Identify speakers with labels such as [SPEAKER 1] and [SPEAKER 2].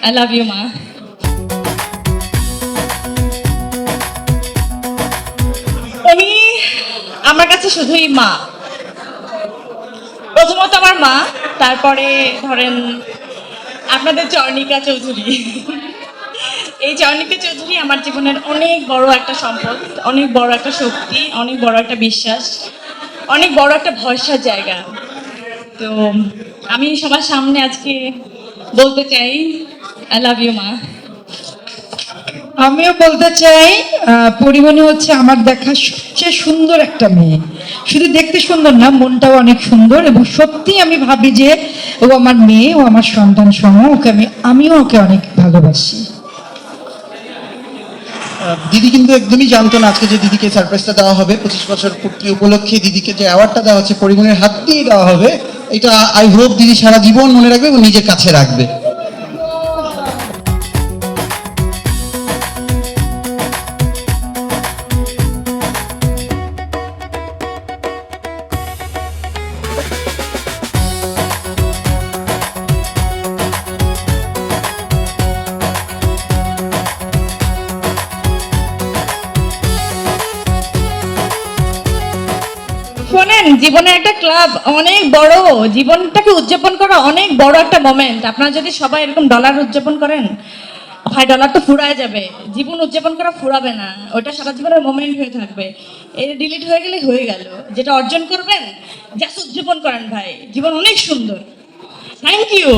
[SPEAKER 1] I love you মা। উনি আমার কাছে শুধুই মা। প্রথমত আমার মা, তারপরে ধরেন আপনাদের চরণিকা চৌধুরী। এই চরণিকা চৌধুরী আমার জীবনের অনেক বড় একটা সম্পদ, অনেক বড় একটা শক্তি, অনেক বড় একটা বিশ্বাস, অনেক বড় একটা ভরসার জায়গা। তো আমি সবার সামনে আজকে বলতে চাই আই লাভ ইউ মা।
[SPEAKER 2] আমিও বলতে চাই পরিমণি হচ্ছে আমার দেখা সবচেয়ে সুন্দর একটা মেয়ে। শুধু দেখতে সুন্দর না, মনটাও অনেক সুন্দর, এবং সত্যি আমি ভাবি যে ও আমার মেয়ে, ও আমার সন্তান সম, ওকে আমিও ওকে অনেক ভালোবাসি।
[SPEAKER 3] দিদি কিন্তু একদমই জানতো না আজকে যে দিদিকে সারপ্রাইজটা দেওয়া হবে 25 বছর পূর্তি উপলক্ষে দিদিকে যে অ্যাওয়ার্ডটা দেওয়া হচ্ছে পরিমণির হাত দিয়ে দেওয়া হবে। এটা আই হোপ দিদি সারা জীবন মনে রাখবে এবং নিজের কাছে রাখবে।
[SPEAKER 1] শোনেন, জীবনে একটা ক্লাব অনেক বড়, জীবনটাকে উদযাপন করা অনেক বড় একটা মোমেন্ট। আপনারা যদি সবাই এরকম ডলার উদযাপন করেন, ভাই ডলার তো ফুরায় যাবে। জীবন উদযাপন করা ফুরাবে না, ওটা সারা জীবনের মোমেন্ট হয়ে থাকবে। এই ডিলিট হয়ে গেলে হয়ে গেল। যেটা অর্জন করবেন জাস্ট উদযাপন করেন ভাই, জীবন অনেক সুন্দর। Thank you.